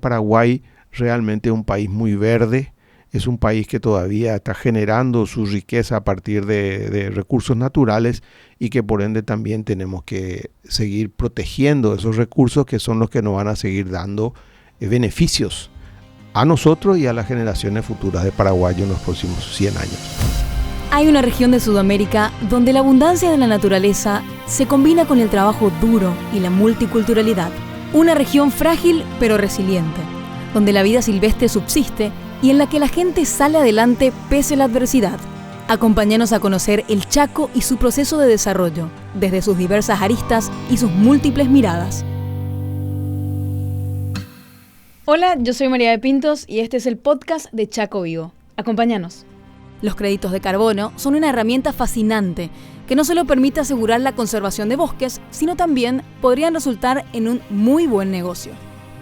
Paraguay realmente es un país muy verde, es un país que todavía está generando su riqueza a partir de recursos naturales y que por ende también tenemos que seguir protegiendo esos recursos que son los que nos van a seguir dando beneficios a nosotros y a las generaciones futuras de Paraguay en los próximos 100 años. Hay una región de Sudamérica donde la abundancia de la naturaleza se combina con el trabajo duro y la multiculturalidad. Una región frágil pero resiliente, donde la vida silvestre subsiste y en la que la gente sale adelante pese a la adversidad. Acompáñanos a conocer el Chaco y su proceso de desarrollo, desde sus diversas aristas y sus múltiples miradas. Hola, yo soy María de Pintos y este es el podcast de Chaco Vivo. Acompáñanos. Los créditos de carbono son una herramienta fascinante que no solo permite asegurar la conservación de bosques, sino también podrían resultar en un muy buen negocio.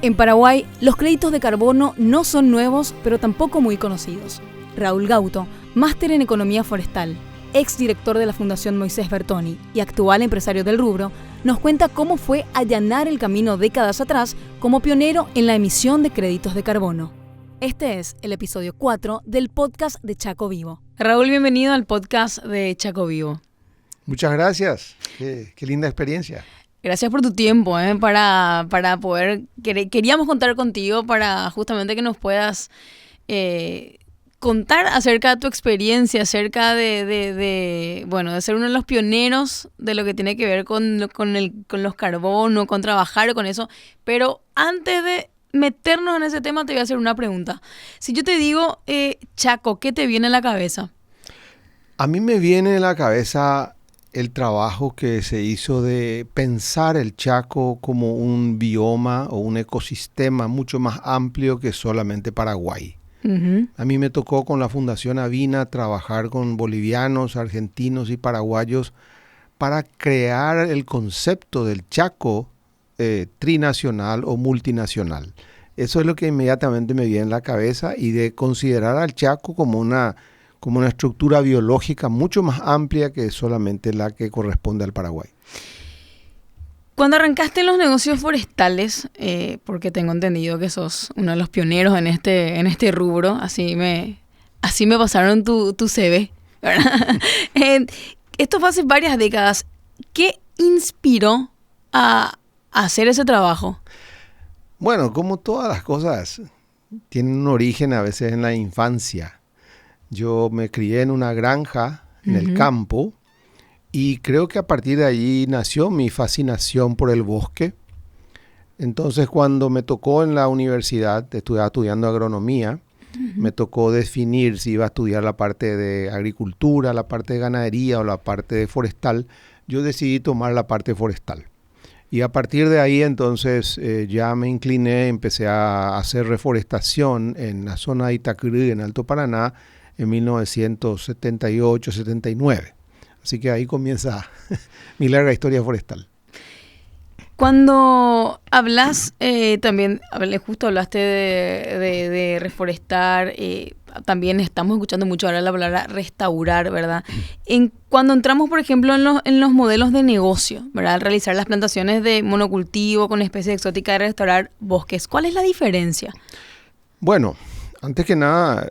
En Paraguay, los créditos de carbono no son nuevos, pero tampoco muy conocidos. Raúl Gauto, máster en Economía Forestal, exdirector de la Fundación Moisés Bertoni y actual empresario del rubro, nos cuenta cómo fue allanar el camino décadas atrás como pionero en la emisión de créditos de carbono. Este es el episodio 4 del podcast de Chaco Vivo. Raúl, bienvenido al podcast de Chaco Vivo. Muchas gracias. Qué linda experiencia. Gracias por tu tiempo, para poder... Queríamos contar contigo para justamente que nos puedas contar acerca de tu experiencia, acerca de ser uno de los pioneros de lo que tiene que ver con los carbonos, con trabajar con eso. Pero antes de meternos en ese tema, te voy a hacer una pregunta. Si yo te digo Chaco, ¿qué te viene a la cabeza? A mí me viene a la cabeza el trabajo que se hizo de pensar el Chaco como un bioma o un ecosistema mucho más amplio que solamente Paraguay. Uh-huh. A mí me tocó con la Fundación Avina trabajar con bolivianos, argentinos y paraguayos para crear el concepto del Chaco trinacional o multinacional. Eso es lo que inmediatamente me viene en la cabeza, y de considerar al Chaco como una estructura biológica mucho más amplia que solamente la que corresponde al Paraguay. Cuando arrancaste en los negocios forestales, porque tengo entendido que sos uno de los pioneros en este rubro, así me pasaron tu CV, ¿verdad? Esto fue hace varias décadas. ¿Qué inspiró a hacer ese trabajo? Bueno, como todas las cosas, tienen un origen a veces en la infancia. Yo me crié en una granja, en el campo, y creo que a partir de allí nació mi fascinación por el bosque. Entonces, cuando me tocó en la universidad, estaba estudiando agronomía, me tocó definir si iba a estudiar la parte de agricultura, la parte de ganadería o la parte de forestal. Yo decidí tomar la parte forestal. Y a partir de ahí, entonces, ya me incliné, empecé a hacer reforestación en la zona de Itacurú, en Alto Paraná, en 1978-79. Así que ahí comienza mi larga historia forestal. Cuando hablas, justo hablaste de reforestar, también estamos escuchando mucho ahora la palabra restaurar, ¿verdad? Cuando entramos, por ejemplo, en los modelos de negocio, ¿verdad? Al realizar las plantaciones de monocultivo con especies exóticas de restaurar bosques, ¿cuál es la diferencia? Bueno, antes que nada,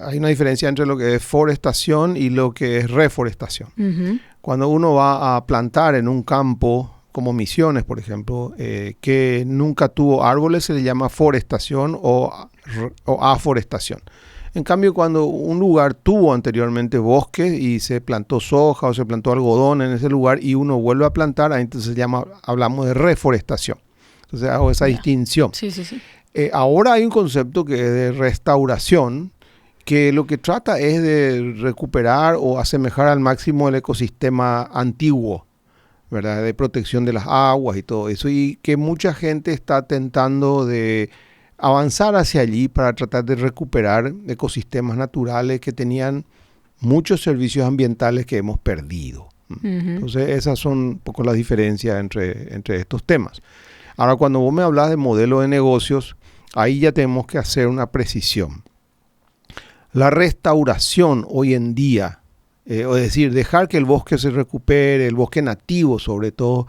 hay una diferencia entre lo que es forestación y lo que es reforestación. Uh-huh. Cuando uno va a plantar en un campo, como Misiones, por ejemplo, que nunca tuvo árboles, se le llama forestación o aforestación. En cambio, cuando un lugar tuvo anteriormente bosque y se plantó soja o se plantó algodón en ese lugar y uno vuelve a plantar, ahí entonces hablamos de reforestación. Entonces hago esa distinción. Sí. Ahora hay un concepto que es de restauración, que lo que trata es de recuperar o asemejar al máximo el ecosistema antiguo, ¿verdad? De protección de las aguas y todo eso, y que mucha gente está tentando de avanzar hacia allí para tratar de recuperar ecosistemas naturales que tenían muchos servicios ambientales que hemos perdido. Uh-huh. Entonces esas son un poco las diferencias entre estos temas. Ahora, cuando vos me hablas de modelo de negocios, ahí ya tenemos que hacer una precisión. La restauración hoy en día, es decir, dejar que el bosque se recupere, el bosque nativo sobre todo,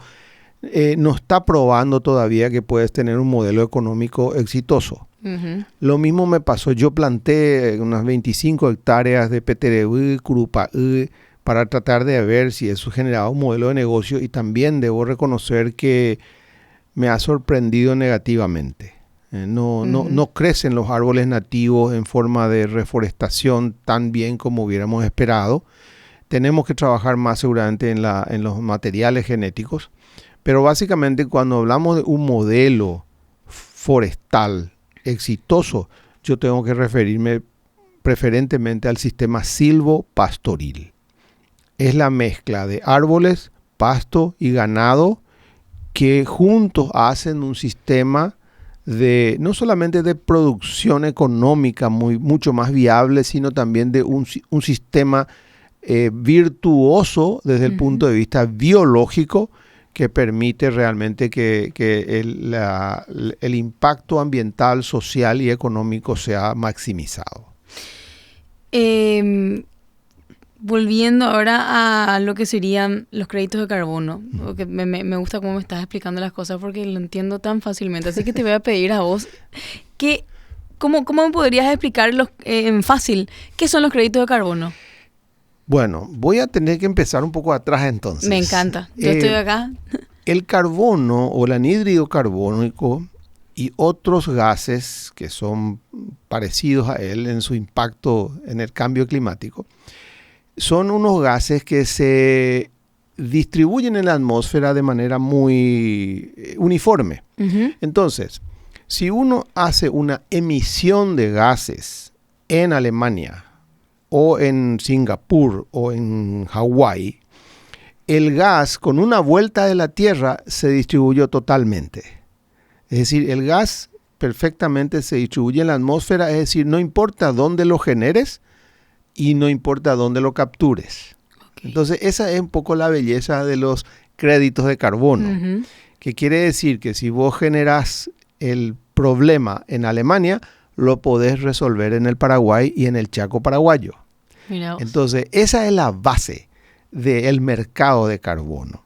no está probando todavía que puedes tener un modelo económico exitoso. Ujú. Lo mismo me pasó, yo planté unas 25 hectáreas de petereú, curupaú, para tratar de ver si eso generaba un modelo de negocio, y también debo reconocer que me ha sorprendido negativamente. No crecen los árboles nativos en forma de reforestación tan bien como hubiéramos esperado. Tenemos que trabajar más seguramente en los materiales genéticos, pero básicamente cuando hablamos de un modelo forestal exitoso, yo tengo que referirme preferentemente al sistema silvopastoril. Es la mezcla de árboles, pasto y ganado que juntos hacen un sistema de no solamente de producción económica mucho más viable, sino también de un sistema virtuoso desde el punto de vista biológico, que permite realmente que el impacto ambiental, social y económico sea maximizado. Volviendo ahora a lo que serían los créditos de carbono, porque me gusta cómo me estás explicando las cosas porque lo entiendo tan fácilmente, así que te voy a pedir a vos ¿cómo me podrías explicar en fácil qué son los créditos de carbono? Bueno, voy a tener que empezar un poco atrás entonces. Me encanta, yo estoy acá. El carbono o el anhídrido carbónico y otros gases que son parecidos a él en su impacto en el cambio climático, son unos gases que se distribuyen en la atmósfera de manera muy uniforme. Uh-huh. Entonces, si uno hace una emisión de gases en Alemania, o en Singapur, o en Hawái, el gas con una vuelta de la Tierra se distribuyó totalmente. Es decir, el gas perfectamente se distribuye en la atmósfera, es decir, no importa dónde lo generes y no importa dónde lo captures. Okay. Entonces, esa es un poco la belleza de los créditos de carbono, uh-huh. que quiere decir que si vos generás el problema en Alemania, lo podés resolver en el Paraguay y en el Chaco paraguayo. Entonces, esa es la base del mercado de carbono.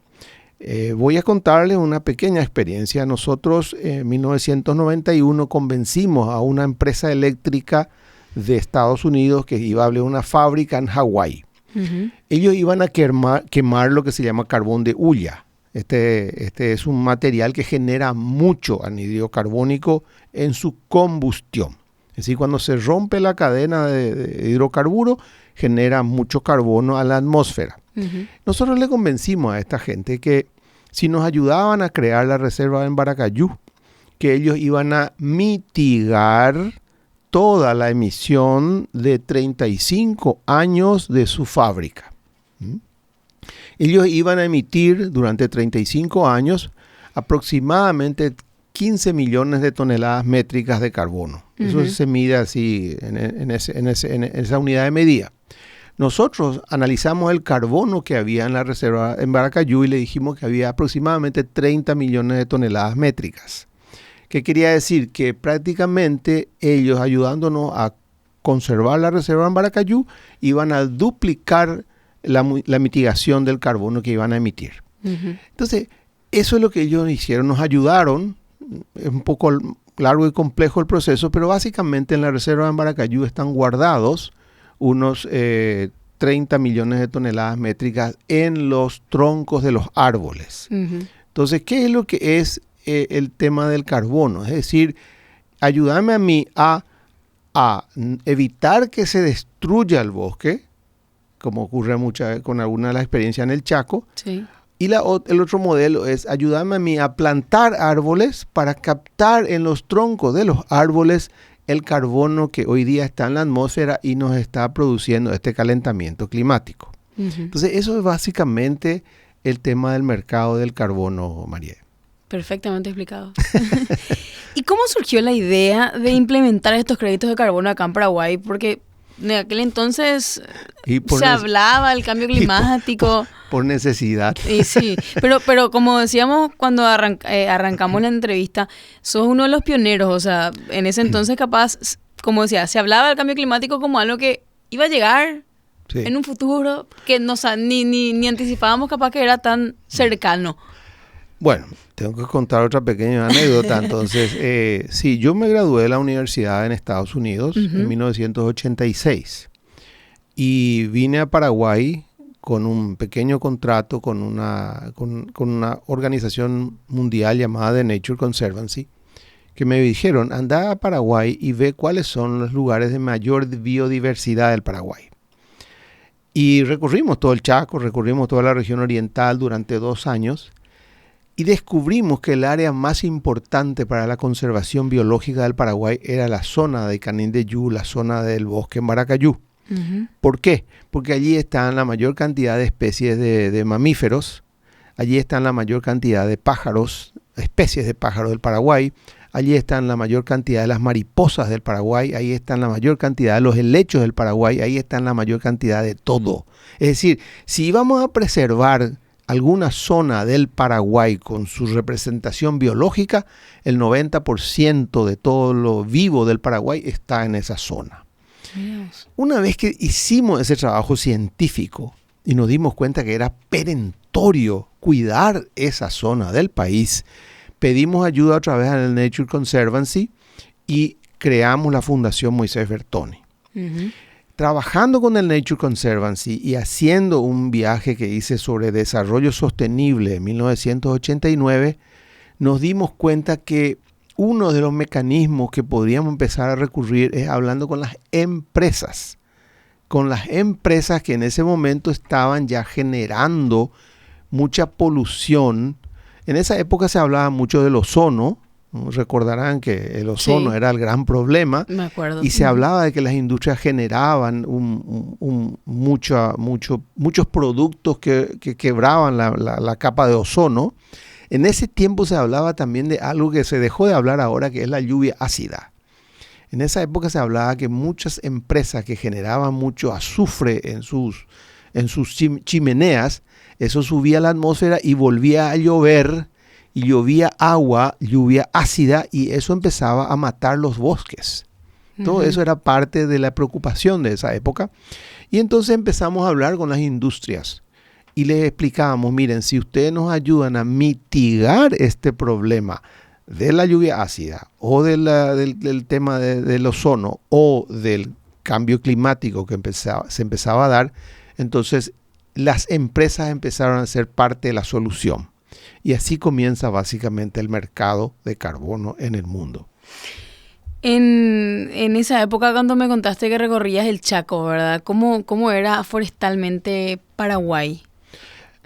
Voy a contarles una pequeña experiencia. Nosotros en 1991 convencimos a una empresa eléctrica de Estados Unidos que iba a abrir una fábrica en Hawái. Uh-huh. Ellos iban a quemar lo que se llama carbón de hulla. Este es un material que genera mucho anhídrido carbónico en su combustión. Es decir, cuando se rompe la cadena de hidrocarburo, genera mucho carbono a la atmósfera. Uh-huh. Nosotros le convencimos a esta gente que si nos ayudaban a crear la reserva en Baracayú, que ellos iban a mitigar toda la emisión de 35 años de su fábrica. Ellos iban a emitir durante 35 años aproximadamente 15 millones de toneladas métricas de carbono. Uh-huh. Eso se mide así en esa unidad de medida. Nosotros analizamos el carbono que había en la reserva en Baracayú y le dijimos que había aproximadamente 30 millones de toneladas métricas. ¿Qué quería decir? Que prácticamente ellos, ayudándonos a conservar la reserva en Baracayú, iban a duplicar la mitigación del carbono que iban a emitir. Uh-huh. Entonces, eso es lo que ellos hicieron, nos ayudaron. Es un poco largo y complejo el proceso, pero básicamente en la reserva en Baracayú están guardados unos 30 millones de toneladas métricas en los troncos de los árboles. Uh-huh. Entonces, ¿qué es lo que es el tema del carbono? Es decir, ayúdame a mí a evitar que se destruya el bosque, como ocurre con alguna de las experiencias en el Chaco. Sí. Y el otro modelo es ayudarme a mí a plantar árboles para captar en los troncos de los árboles el carbono que hoy día está en la atmósfera y nos está produciendo este calentamiento climático. Uh-huh. Entonces, eso es básicamente el tema del mercado del carbono, María. Perfectamente explicado. ¿Y cómo surgió la idea de implementar estos créditos de carbono acá en Paraguay? Porque en aquel entonces se hablaba del cambio climático. Por necesidad. Y sí, pero como decíamos cuando arrancamos la entrevista, sos uno de los pioneros. O sea, en ese entonces capaz, como decía, se hablaba del cambio climático como algo que iba a llegar en un futuro que ni anticipábamos capaz que era tan cercano. Bueno, tengo que contar otra pequeña anécdota. Entonces, sí, yo me gradué de la universidad en Estados Unidos en 1986 y vine a Paraguay con un pequeño contrato con una organización mundial llamada The Nature Conservancy, que me dijeron, anda a Paraguay y ve cuáles son los lugares de mayor biodiversidad del Paraguay. Y recorrimos todo el Chaco, recorrimos toda la región oriental durante 2 años y descubrimos que el área más importante para la conservación biológica del Paraguay era la zona de Canindeyú, la zona del bosque en Maracayú. ¿Por qué? Porque allí están la mayor cantidad de especies de mamíferos, allí están la mayor cantidad de pájaros, especies de pájaros del Paraguay, allí están la mayor cantidad de las mariposas del Paraguay, ahí están la mayor cantidad de los helechos del Paraguay, ahí están la mayor cantidad de todo. Es decir, si íbamos a preservar alguna zona del Paraguay con su representación biológica, el 90% de todo lo vivo del Paraguay está en esa zona. Dios. Una vez que hicimos ese trabajo científico y nos dimos cuenta que era perentorio cuidar esa zona del país, pedimos ayuda otra vez al Nature Conservancy y creamos la Fundación Moisés Bertoni. Trabajando con el Nature Conservancy y haciendo un viaje que hice sobre desarrollo sostenible en 1989, nos dimos cuenta que uno de los mecanismos que podríamos empezar a recurrir es hablando con las empresas que en ese momento estaban ya generando mucha polución. En esa época se hablaba mucho del ozono, ¿no? Recordarán que el ozono era el gran problema. Me acuerdo. Y se hablaba de que las industrias generaban muchos productos que quebraban la capa de ozono. En ese tiempo se hablaba también de algo que se dejó de hablar ahora, que es la lluvia ácida. En esa época se hablaba que muchas empresas que generaban mucho azufre en sus chimeneas, eso subía a la atmósfera y volvía a llover, y llovía agua, lluvia ácida, y eso empezaba a matar los bosques. Todo eso era parte de la preocupación de esa época. Y entonces empezamos a hablar con las industrias y les explicábamos, miren, si ustedes nos ayudan a mitigar este problema de la lluvia ácida o del tema del ozono o del cambio climático que se empezaba a dar, entonces las empresas empezaron a ser parte de la solución. Y así comienza básicamente el mercado de carbono en el mundo. En esa época, cuando me contaste que recorrías el Chaco, ¿verdad? ¿Cómo era forestalmente Paraguay?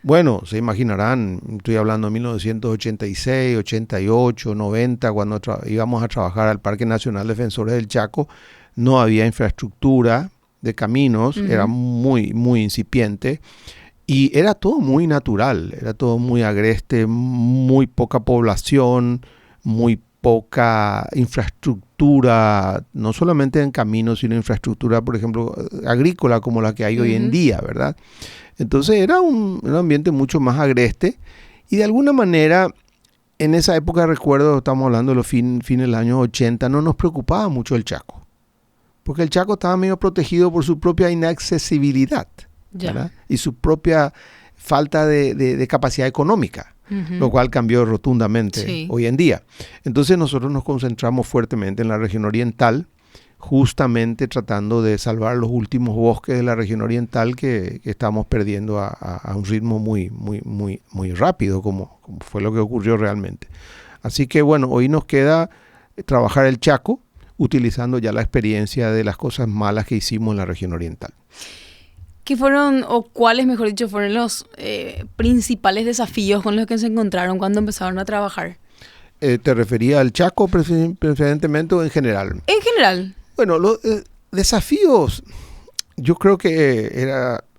Bueno, se imaginarán, estoy hablando de 1986, 88, 90, cuando íbamos a trabajar al Parque Nacional Defensores del Chaco, no había infraestructura de caminos, era muy, muy incipiente. Y era todo muy natural, era todo muy agreste, muy poca población, muy poca infraestructura, no solamente en caminos, sino infraestructura, por ejemplo, agrícola como la que hay hoy en día, ¿verdad? Entonces era un ambiente mucho más agreste y de alguna manera, en esa época, recuerdo, estamos hablando de los fines de los años 80, no nos preocupaba mucho el Chaco, porque el Chaco estaba medio protegido por su propia inaccesibilidad. Y su propia falta de capacidad económica, lo cual cambió rotundamente hoy en día. Entonces nosotros nos concentramos fuertemente en la región oriental, justamente tratando de salvar los últimos bosques de la región oriental que estamos perdiendo a un ritmo muy, muy, muy, muy rápido, como fue lo que ocurrió realmente. Así que bueno, hoy nos queda trabajar el Chaco, utilizando ya la experiencia de las cosas malas que hicimos en la región oriental. ¿Qué fueron, o cuáles, mejor dicho, fueron los principales desafíos con los que se encontraron cuando empezaron a trabajar? ¿Te refería al Chaco preferentemente o en general? En general. Bueno, los desafíos, yo creo que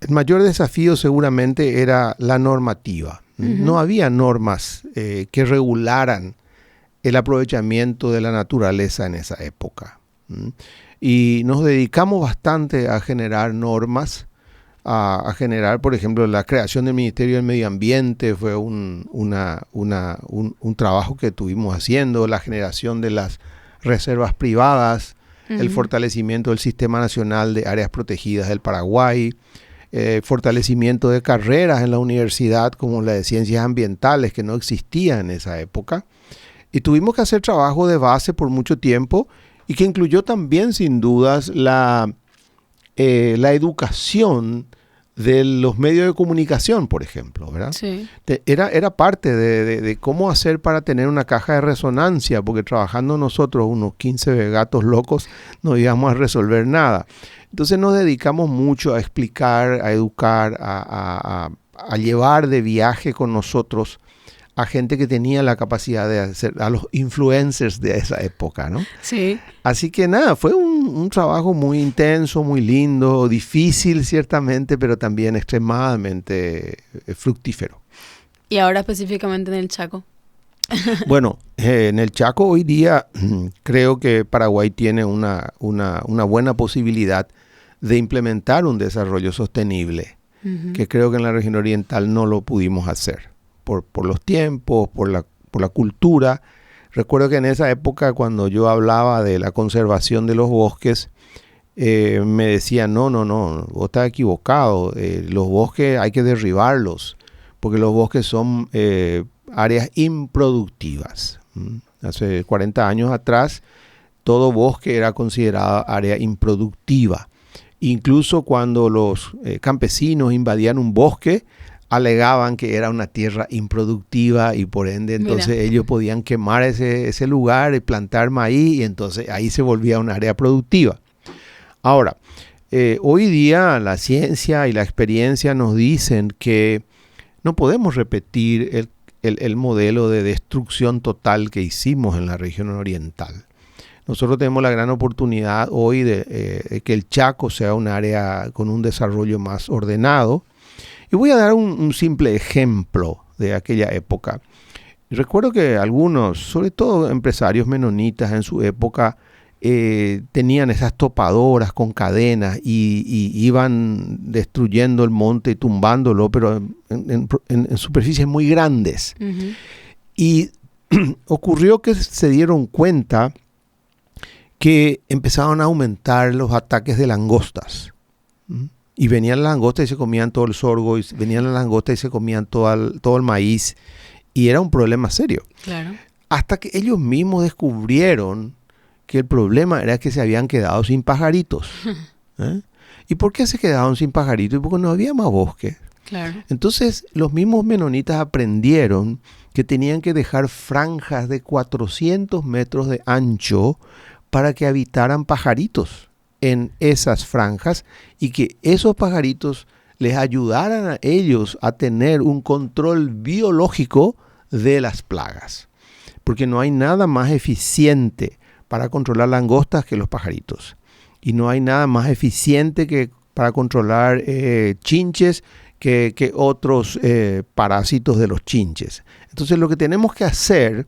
el mayor desafío seguramente era la normativa. No había normas que regularan el aprovechamiento de la naturaleza en esa época. Y nos dedicamos bastante a generar normas, a generar, por ejemplo, la creación del Ministerio del Medio Ambiente fue un trabajo que estuvimos haciendo, la generación de las reservas privadas, el fortalecimiento del Sistema Nacional de Áreas Protegidas del Paraguay, fortalecimiento de carreras en la universidad, como la de ciencias ambientales, que no existía en esa época. Y tuvimos que hacer trabajo de base por mucho tiempo y que incluyó también, sin dudas, la educación de los medios de comunicación, por ejemplo, ¿verdad? Sí. Era parte de cómo hacer para tener una caja de resonancia, porque trabajando nosotros, unos 15 gatos locos, no íbamos a resolver nada. Entonces nos dedicamos mucho a explicar, a educar, a llevar de viaje con nosotros a gente que tenía la capacidad de hacer, a los influencers de esa época, ¿no? Sí. Así que nada, fue un trabajo muy intenso, muy lindo, difícil ciertamente, pero también extremadamente fructífero. Y ahora específicamente en el Chaco. Bueno, en el Chaco hoy día creo que Paraguay tiene una buena posibilidad de implementar un desarrollo sostenible, que creo que en la región oriental no lo pudimos hacer. Por los tiempos, por la cultura. Recuerdo que en esa época, cuando yo hablaba de la conservación de los bosques, me decían, no, vos estás equivocado. Los bosques hay que derribarlos, porque los bosques son áreas improductivas. Hace 40 años atrás, todo bosque era considerado área improductiva. Incluso cuando los campesinos invadían un bosque, alegaban que era una tierra improductiva y por ende entonces ellos podían quemar ese lugar y plantar maíz y entonces ahí se volvía un área productiva. Ahora, hoy día la ciencia y la experiencia nos dicen que no podemos repetir el modelo de destrucción total que hicimos en la región oriental. Nosotros tenemos la gran oportunidad hoy de que el Chaco sea un área con un desarrollo más ordenado. Y voy a dar un simple ejemplo de aquella época. Recuerdo que algunos, sobre todo empresarios menonitas en su época, tenían esas topadoras con cadenas y iban destruyendo el monte y tumbándolo, pero en superficies muy grandes. Uh-huh. Y ocurrió que se dieron cuenta que empezaron a aumentar los ataques de langostas. Y venían las langostas y se comían todo el sorgo, y venían las langostas y se comían todo el maíz. Y era un problema serio. Claro. Hasta que ellos mismos descubrieron que el problema era que se habían quedado sin pajaritos. ¿Y por qué se quedaron sin pajaritos? Porque no había más bosque. Claro. Entonces los mismos menonitas aprendieron que tenían que dejar franjas de 400 metros de ancho para que habitaran pajaritos en esas franjas y que esos pajaritos les ayudaran a ellos a tener un control biológico de las plagas. Porque no hay nada más eficiente para controlar langostas que los pajaritos. Y no hay nada más eficiente que para controlar chinches que otros parásitos de los chinches. Entonces lo que tenemos que hacer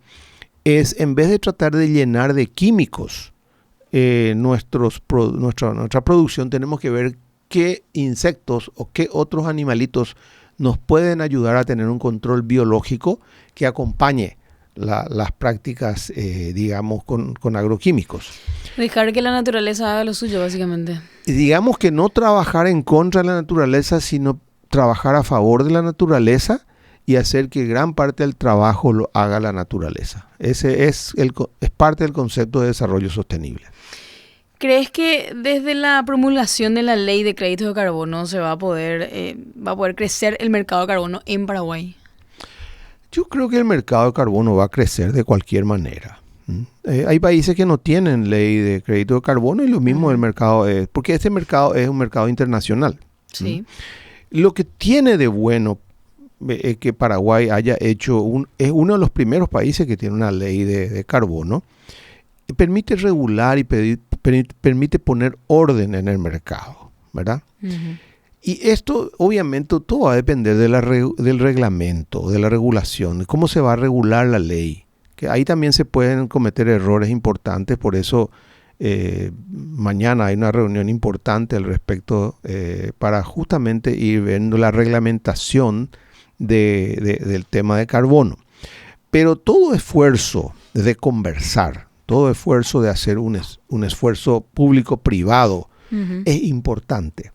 es, en vez de tratar de llenar de químicos nuestra producción, tenemos que ver qué insectos o qué otros animalitos nos pueden ayudar a tener un control biológico que acompañe las prácticas, digamos, con agroquímicos. Dejar que la naturaleza haga lo suyo, básicamente. Y digamos que no trabajar en contra de la naturaleza, sino trabajar a favor de la naturaleza y hacer que gran parte del trabajo lo haga la naturaleza. Ese es parte del concepto de desarrollo sostenible. ¿Crees que desde la promulgación de la ley de créditos de carbono se va a poder crecer el mercado de carbono en Paraguay? Yo creo que el mercado de carbono va a crecer de cualquier manera. Hay países que no tienen ley de crédito de carbono y lo mismo del mercado es, porque este mercado es un mercado internacional. Sí. Lo que tiene de bueno es que Paraguay haya hecho es uno de los primeros países que tiene una ley de carbono. Permite regular y permite poner orden en el mercado, ¿verdad? Uh-huh. Y esto, obviamente, todo va a depender del reglamento, de la regulación, de cómo se va a regular la ley. Que ahí también se pueden cometer errores importantes, por eso mañana hay una reunión importante al respecto para justamente ir viendo la reglamentación del tema de carbono. Pero todo esfuerzo de conversar, todo esfuerzo de hacer un esfuerzo público-privado es importante.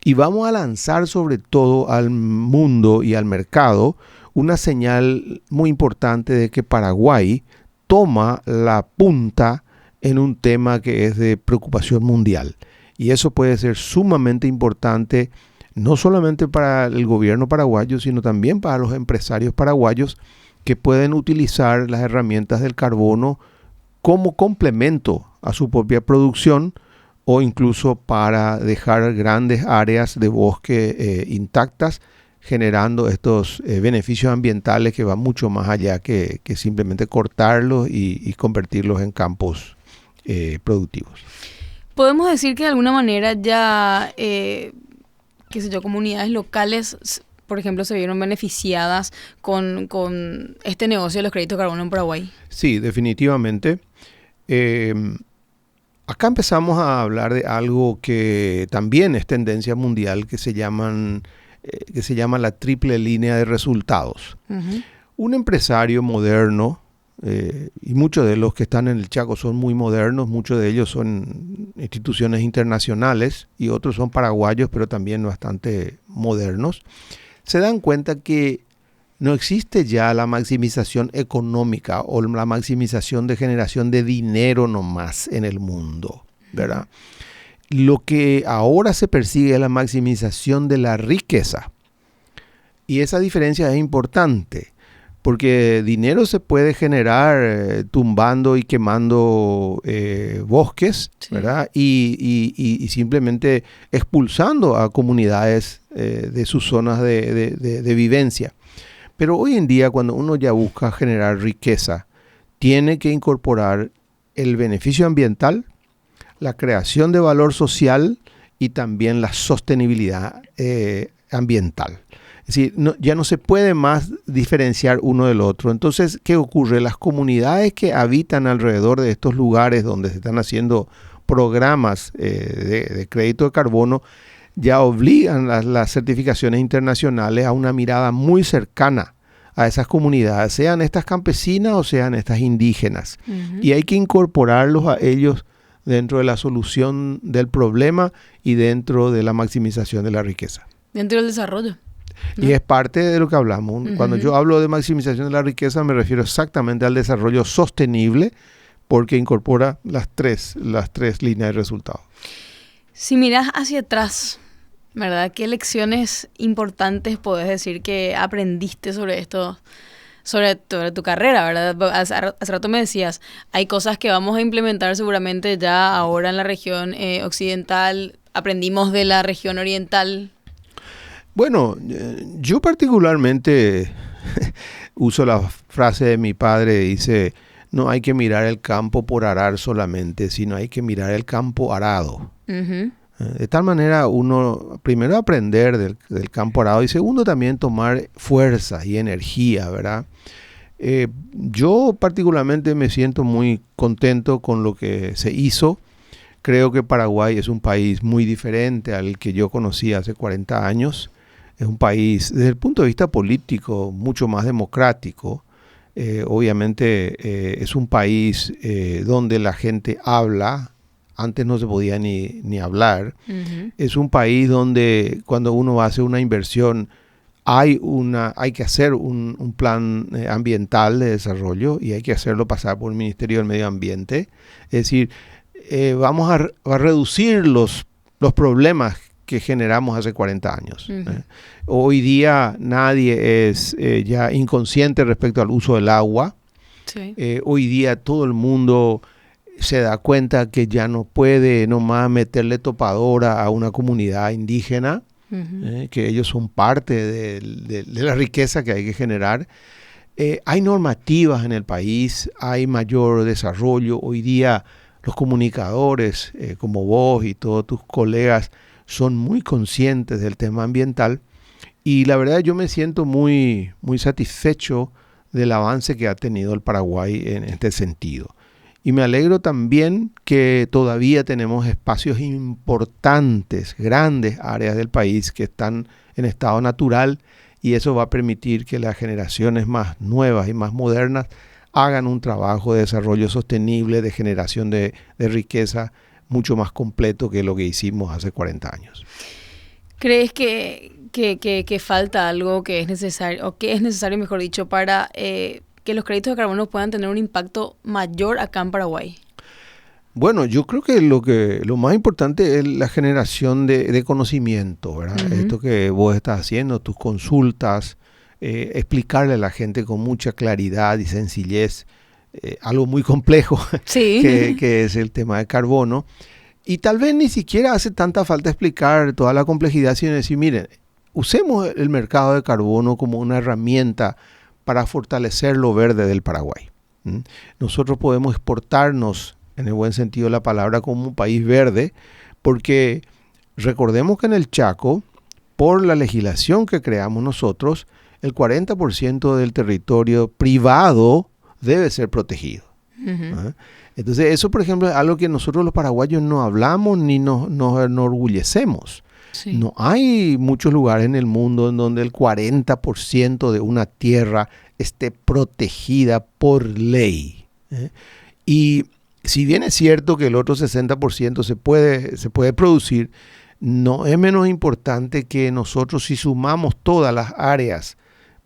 Y vamos a lanzar sobre todo al mundo y al mercado una señal muy importante de que Paraguay toma la punta en un tema que es de preocupación mundial. Y eso puede ser sumamente importante, no solamente para el gobierno paraguayo, sino también para los empresarios paraguayos que pueden utilizar las herramientas del carbono como complemento a su propia producción o incluso para dejar grandes áreas de bosque intactas, generando estos beneficios ambientales que van mucho más allá que simplemente cortarlos y convertirlos en campos productivos. Podemos decir que de alguna manera ya, comunidades locales, por ejemplo, se vieron beneficiadas con este negocio de los créditos de carbono en Paraguay. Sí, definitivamente. Acá empezamos a hablar de algo que también es tendencia mundial, que se llama la triple línea de resultados. Uh-huh. Un empresario moderno, y muchos de los que están en el Chaco son muy modernos, muchos de ellos son instituciones internacionales y otros son paraguayos, pero también bastante modernos, se dan cuenta que no existe ya la maximización económica o la maximización de generación de dinero nomás en el mundo, ¿verdad? Lo que ahora se persigue es la maximización de la riqueza. Y esa diferencia es importante, porque dinero se puede generar tumbando y quemando bosques, sí, ¿verdad? Y simplemente expulsando a comunidades de sus zonas de vivencia. Pero hoy en día, cuando uno ya busca generar riqueza, tiene que incorporar el beneficio ambiental, la creación de valor social y también la sostenibilidad ambiental. Es decir, ya no se puede más diferenciar uno del otro. Entonces, ¿qué ocurre? Las comunidades que habitan alrededor de estos lugares donde se están haciendo programas de crédito de carbono, ya obligan las certificaciones internacionales a una mirada muy cercana a esas comunidades, sean estas campesinas o sean estas indígenas. Uh-huh. Y hay que incorporarlos a ellos dentro de la solución del problema y dentro de la maximización de la riqueza. Dentro del desarrollo, ¿no? Y es parte de lo que hablamos. Uh-huh. Cuando yo hablo de maximización de la riqueza me refiero exactamente al desarrollo sostenible, porque incorpora las tres líneas de resultados. Si miras hacia atrás, ¿verdad? ¿Qué lecciones importantes podés decir que aprendiste sobre esto, sobre tu carrera, ¿verdad? Hace rato me decías, hay cosas que vamos a implementar seguramente ya ahora en la región occidental, aprendimos de la región oriental. Bueno, yo particularmente uso la frase de mi padre, dice, no hay que mirar el campo por arar solamente, sino hay que mirar el campo arado. Uh-huh. De tal manera uno, primero aprender del campo arado y segundo también tomar fuerza y energía, ¿verdad? Yo particularmente me siento muy contento con lo que se hizo. Creo que Paraguay es un país muy diferente al que yo conocí hace 40 años. Es un país, desde el punto de vista político, mucho más democrático. Obviamente es un país donde la gente habla. Antes no se podía ni hablar. Uh-huh. Es un país donde cuando uno hace una inversión hay que hacer un plan ambiental de desarrollo y hay que hacerlo pasar por el Ministerio del Medio Ambiente. Es decir, vamos a reducir los problemas que generamos hace 40 años. Uh-huh. Hoy día nadie es ya inconsciente respecto al uso del agua. Sí. Hoy día todo el mundo se da cuenta que ya no puede nomás meterle topadora a una comunidad indígena, uh-huh, que ellos son parte de la riqueza que hay que generar. Hay normativas en el país, hay mayor desarrollo. Hoy día los comunicadores como vos y todos tus colegas son muy conscientes del tema ambiental y la verdad yo me siento muy, muy satisfecho del avance que ha tenido el Paraguay en este sentido. Y me alegro también que todavía tenemos espacios importantes, grandes áreas del país que están en estado natural y eso va a permitir que las generaciones más nuevas y más modernas hagan un trabajo de desarrollo sostenible, de generación de riqueza mucho más completo que lo que hicimos hace 40 años. ¿Crees que falta algo que es necesario, o que es necesario, mejor dicho, para que los créditos de carbono puedan tener un impacto mayor acá en Paraguay? Bueno, yo creo que lo más importante es la generación de conocimiento, ¿verdad? Uh-huh. Esto que vos estás haciendo, tus consultas, explicarle a la gente con mucha claridad y sencillez algo muy complejo Sí. que es el tema de carbono. Y tal vez ni siquiera hace tanta falta explicar toda la complejidad, sino decir, miren, usemos el mercado de carbono como una herramienta para fortalecer lo verde del Paraguay. ¿Mm? Nosotros podemos exportarnos, en el buen sentido de la palabra, como un país verde, porque recordemos que en el Chaco, por la legislación que creamos nosotros, el 40% del territorio privado debe ser protegido. Uh-huh. Entonces eso, por ejemplo, es algo que nosotros los paraguayos no hablamos ni nos enorgullecemos. Sí. No hay muchos lugares en el mundo en donde el 40% de una tierra esté protegida por ley. Y si bien es cierto que el otro 60% se puede producir, no es menos importante que nosotros, si sumamos todas las áreas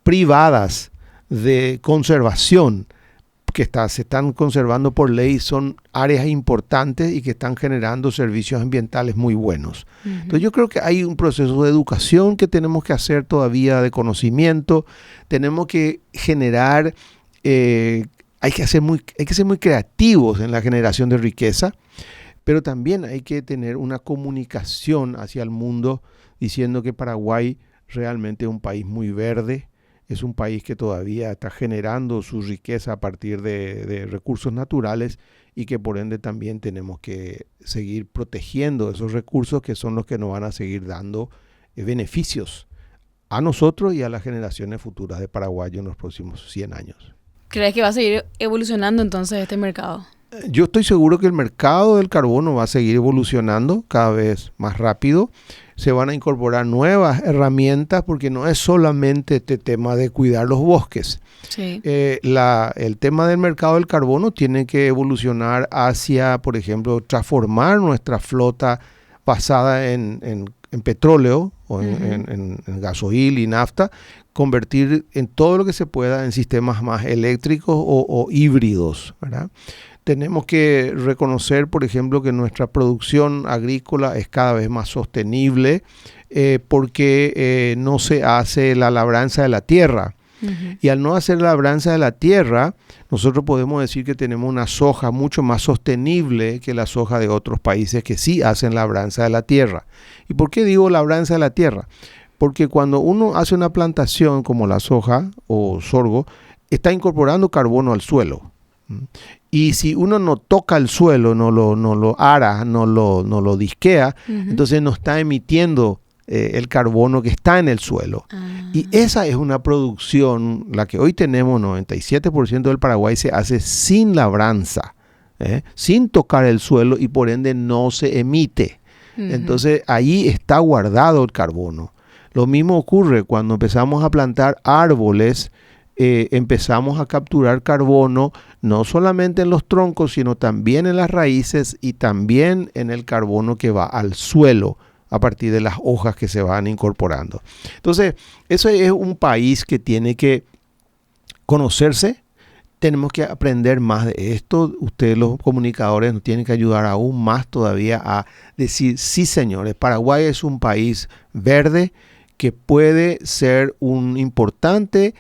privadas de conservación que se están conservando por ley, son áreas importantes y que están generando servicios ambientales muy buenos. Uh-huh. Entonces yo creo que hay un proceso de educación que tenemos que hacer todavía, de conocimiento. Tenemos que generar, hay que ser muy creativos en la generación de riqueza, pero también hay que tener una comunicación hacia el mundo diciendo que Paraguay realmente es un país muy verde. Es un país que todavía está generando su riqueza a partir de recursos naturales y que por ende también tenemos que seguir protegiendo esos recursos que son los que nos van a seguir dando beneficios a nosotros y a las generaciones futuras de Paraguay en los próximos 100 años. ¿Crees que va a seguir evolucionando entonces este mercado? Yo estoy seguro que el mercado del carbono va a seguir evolucionando cada vez más rápido. Se van a incorporar nuevas herramientas porque no es solamente este tema de cuidar los bosques. Sí. El tema del mercado del carbono tiene que evolucionar hacia, por ejemplo, transformar nuestra flota basada en petróleo o Uh-huh. en gasoil y nafta, convertir en todo lo que se pueda en sistemas más eléctricos o híbridos, ¿verdad? Tenemos que reconocer, por ejemplo, que nuestra producción agrícola es cada vez más sostenible porque no se hace la labranza de la tierra. Uh-huh. Y al no hacer la labranza de la tierra, nosotros podemos decir que tenemos una soja mucho más sostenible que la soja de otros países que sí hacen labranza de la tierra. ¿Y por qué digo labranza de la tierra? Porque cuando uno hace una plantación como la soja o sorgo, está incorporando carbono al suelo. Y si uno no toca el suelo, no lo ara, no lo disquea, uh-huh. entonces no está emitiendo el carbono que está en el suelo. Y esa es una producción, la que hoy tenemos, 97% del Paraguay se hace sin labranza, sin tocar el suelo y por ende no se emite. Uh-huh. Entonces ahí está guardado el carbono. Lo mismo ocurre cuando empezamos a plantar árboles. Empezamos a capturar carbono no solamente en los troncos, sino también en las raíces y también en el carbono que va al suelo a partir de las hojas que se van incorporando. Entonces, eso es un país que tiene que conocerse. Tenemos que aprender más de esto. Ustedes, los comunicadores, nos tienen que ayudar aún más todavía a decir, sí señores, Paraguay es un país verde que puede ser un importante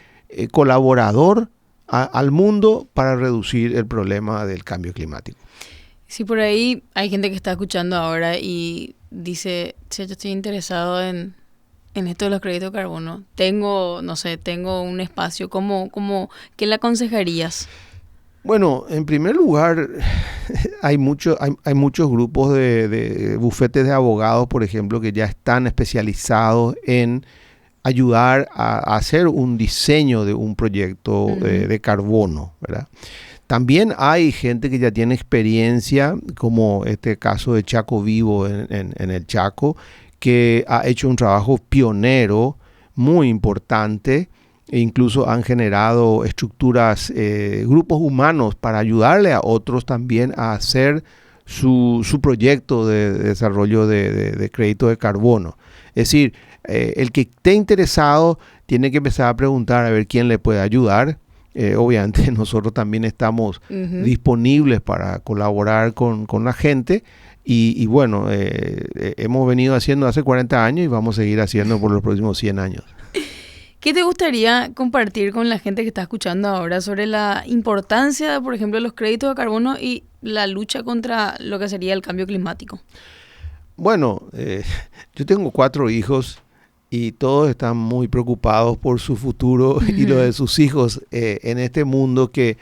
colaborador al mundo para reducir el problema del cambio climático. Sí, por ahí hay gente que está escuchando ahora y dice, yo estoy interesado en esto de los créditos de carbono. Tengo un espacio. ¿Qué le aconsejarías? Bueno, en primer lugar, hay muchos grupos de bufetes de abogados, por ejemplo, que ya están especializados en ayudar a hacer un diseño de un proyecto uh-huh. de carbono, ¿verdad? También hay gente que ya tiene experiencia, como este caso de Chaco Vivo en el Chaco, que ha hecho un trabajo pionero muy importante e incluso han generado estructuras, grupos humanos para ayudarle a otros también a hacer su proyecto de desarrollo de crédito de carbono. Es decir, el que esté interesado tiene que empezar a preguntar a ver quién le puede ayudar. Obviamente nosotros también estamos disponibles para colaborar con la gente y bueno, hemos venido haciendo hace 40 años y vamos a seguir haciendo por los próximos 100 años. ¿Qué te gustaría compartir con la gente que está escuchando ahora sobre la importancia, por ejemplo, de los créditos de carbono y la lucha contra lo que sería el cambio climático? Bueno, yo tengo 4 hijos y todos están muy preocupados por su futuro y lo de sus hijos en este mundo que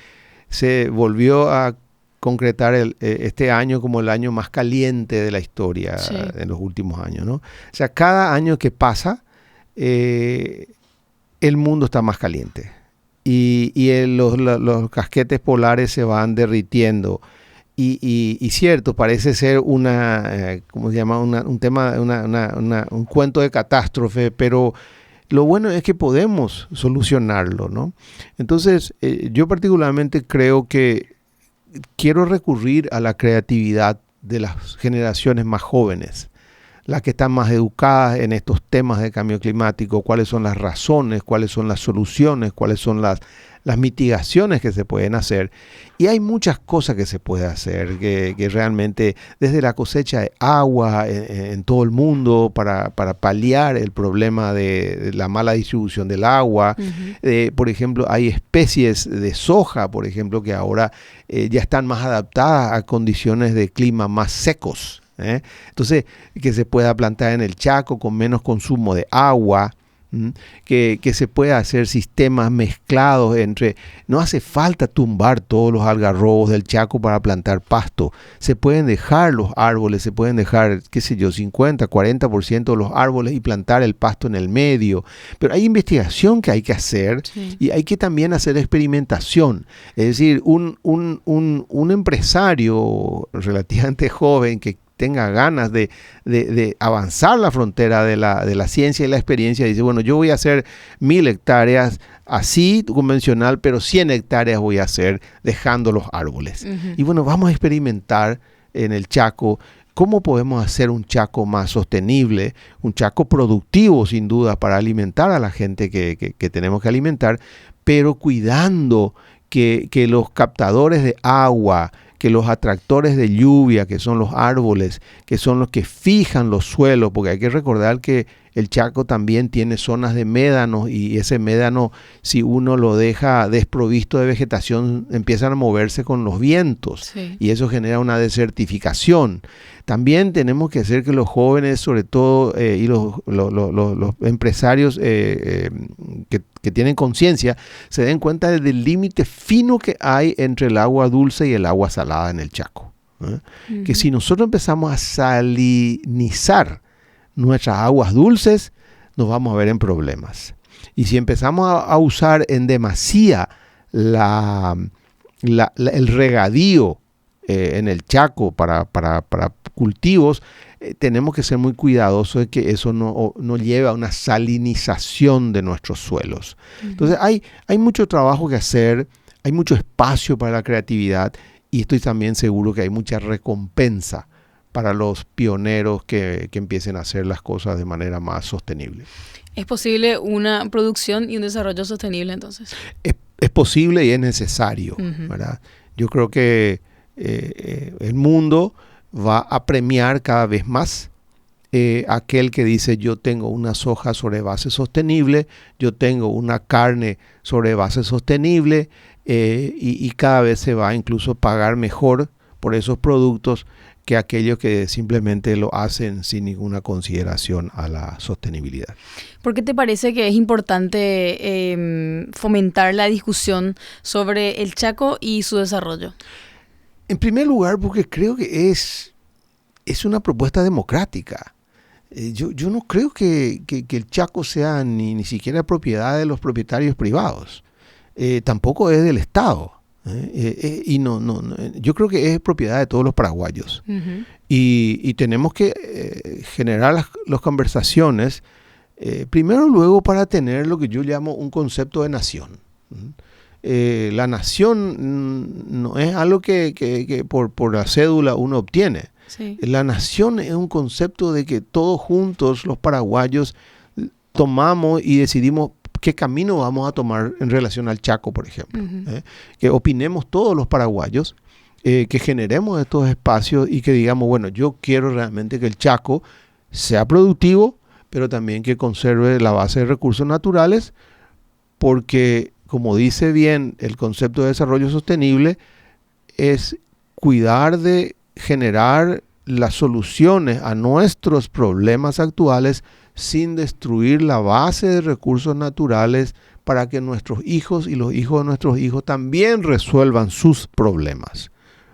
se volvió a concretar este año como el año más caliente de la historia en los últimos años, ¿no? O sea, cada año que pasa, el mundo está más caliente y los casquetes polares se van derritiendo. Y cierto, parece ser ¿cómo se llama? Un tema, un cuento de catástrofe, pero lo bueno es que podemos solucionarlo, ¿no? Entonces, yo particularmente creo que quiero recurrir a la creatividad de las generaciones más jóvenes, las que están más educadas en estos temas de cambio climático, cuáles son las razones, cuáles son las soluciones, cuáles son las mitigaciones que se pueden hacer. Y hay muchas cosas que se puede hacer, que realmente desde la cosecha de agua en todo el mundo para paliar el problema de la mala distribución del agua. Por ejemplo, hay especies de soja, por ejemplo, que ahora ya están más adaptadas a condiciones de clima más secos. Entonces, que se pueda plantar en el Chaco con menos consumo de agua, que se pueda hacer sistemas mezclados no hace falta tumbar todos los algarrobos del Chaco para plantar pasto, se pueden dejar los árboles, se pueden dejar, 50, 40% de los árboles y plantar el pasto en el medio, pero hay investigación que hay que hacer y hay que también hacer experimentación, es decir, un empresario relativamente joven que tenga ganas de avanzar la frontera de la ciencia y la experiencia, dice, bueno, yo voy a hacer 1000 hectáreas así convencional, pero 100 hectáreas voy a hacer dejando los árboles. Y bueno, vamos a experimentar en el Chaco cómo podemos hacer un Chaco más sostenible, un Chaco productivo sin duda para alimentar a la gente que tenemos que alimentar, pero cuidando que los captadores de agua, que los atractores de lluvia, que son los árboles, que son los que fijan los suelos, porque hay que recordar que el Chaco también tiene zonas de médanos y ese médano, si uno lo deja desprovisto de vegetación, empiezan a moverse con los vientos y eso genera una desertificación. También tenemos que hacer que los jóvenes, sobre todo, y los empresarios que tienen conciencia, se den cuenta del límite fino que hay entre el agua dulce y el agua salada en el Chaco. Que si nosotros empezamos a salinizar nuestras aguas dulces, nos vamos a ver en problemas. Y si empezamos a usar en demasía el regadío en el Chaco para cultivos, tenemos que ser muy cuidadosos de que eso no lleve a una salinización de nuestros suelos. Entonces hay mucho trabajo que hacer, hay mucho espacio para la creatividad y estoy también seguro que hay mucha recompensa para los pioneros que empiecen a hacer las cosas de manera más sostenible. ¿Es posible una producción y un desarrollo sostenible entonces? Es posible y es necesario, ¿verdad? Yo creo que el mundo va a premiar cada vez más aquel que dice yo tengo una soja sobre base sostenible, yo tengo una carne sobre base sostenible y cada vez se va a incluso pagar mejor por esos productos que aquellos que simplemente lo hacen sin ninguna consideración a la sostenibilidad. ¿Por qué te parece que es importante fomentar la discusión sobre el Chaco y su desarrollo? En primer lugar, porque creo que es una propuesta democrática. Yo no creo que el Chaco sea ni siquiera propiedad de los propietarios privados. Tampoco es del Estado. Y yo creo que es propiedad de todos los paraguayos. Y tenemos que generar las conversaciones, primero luego para tener lo que yo llamo un concepto de nación. la nación no es algo que por la cédula uno obtiene. Sí. La nación es un concepto de que todos juntos, los paraguayos, tomamos y decidimos qué camino vamos a tomar en relación al Chaco, por ejemplo. Que opinemos todos los paraguayos, que generemos estos espacios y que digamos, bueno, yo quiero realmente que el Chaco sea productivo, pero también que conserve la base de recursos naturales, porque, como dice bien el concepto de desarrollo sostenible, es cuidar de generar las soluciones a nuestros problemas actuales sin destruir la base de recursos naturales para que nuestros hijos y los hijos de nuestros hijos también resuelvan sus problemas.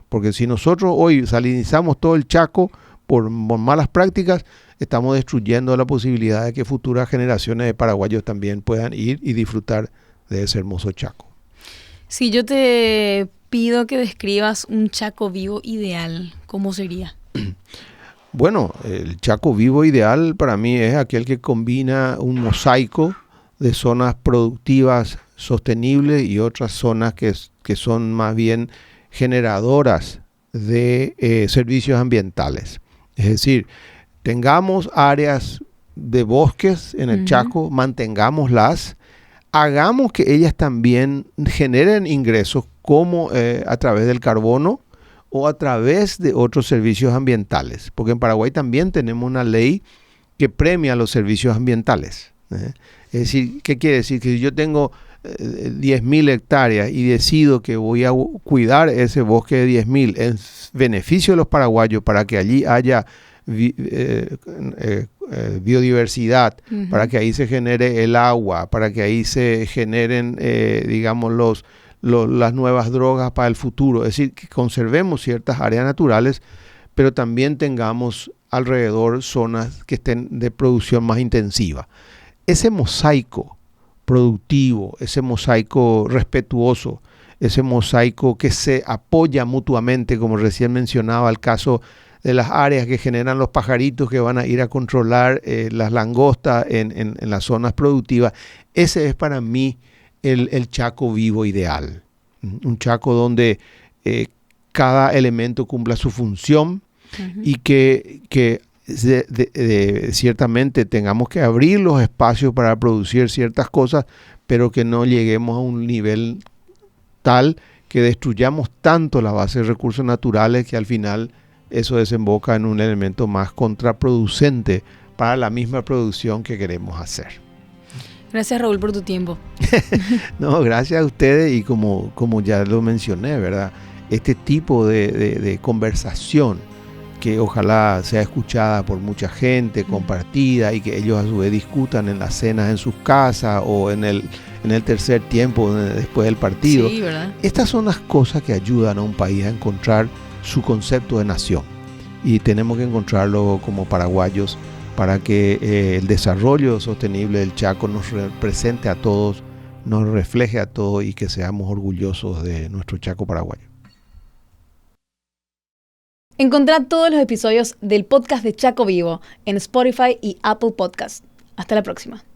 Porque si nosotros hoy salinizamos todo el Chaco por malas prácticas, estamos destruyendo la posibilidad de que futuras generaciones de paraguayos también puedan ir y disfrutar de ese hermoso Chaco. Si yo te pido que describas un Chaco vivo ideal, ¿cómo sería? Bueno, el Chaco vivo ideal para mí es aquel que combina un mosaico de zonas productivas sostenibles y otras zonas que son más bien generadoras de servicios ambientales. Es decir, tengamos áreas de bosques en el Chaco, mantengámoslas, hagamos que ellas también generen ingresos como a través del carbono o a través de otros servicios ambientales, porque en Paraguay también tenemos una ley que premia los servicios ambientales. Es decir, ¿qué quiere decir? Que si yo tengo 10.000 hectáreas y decido que voy a cuidar ese bosque de 10.000 en beneficio de los paraguayos para que allí haya biodiversidad, para que ahí se genere el agua, para que ahí se generen, digamos, las nuevas drogas para el futuro. Es decir, que conservemos ciertas áreas naturales, pero también tengamos alrededor zonas que estén de producción más intensiva. Ese mosaico productivo, ese mosaico respetuoso, ese mosaico que se apoya mutuamente, como recién mencionaba el caso de las áreas que generan los pajaritos que van a ir a controlar las langostas en las zonas productivas. Ese es para mí el Chaco vivo ideal. Un Chaco donde cada elemento cumpla su función y que ciertamente tengamos que abrir los espacios para producir ciertas cosas, pero que no lleguemos a un nivel tal que destruyamos tanto la base de recursos naturales que al final eso desemboca en un elemento más contraproducente para la misma producción que queremos hacer. Gracias, Raúl, por tu tiempo. No, gracias a ustedes y como ya lo mencioné, ¿verdad? Este tipo de conversación que ojalá sea escuchada por mucha gente, compartida y que ellos a su vez discutan en las cenas en sus casas o en el tercer tiempo después del partido. Sí, ¿verdad? Estas son las cosas que ayudan a un país a encontrar su concepto de nación y tenemos que encontrarlo como paraguayos para que el desarrollo sostenible del Chaco nos represente a todos, nos refleje a todos y que seamos orgullosos de nuestro Chaco paraguayo. Encontrá todos los episodios del podcast de Chaco Vivo en Spotify y Apple Podcast. Hasta la próxima.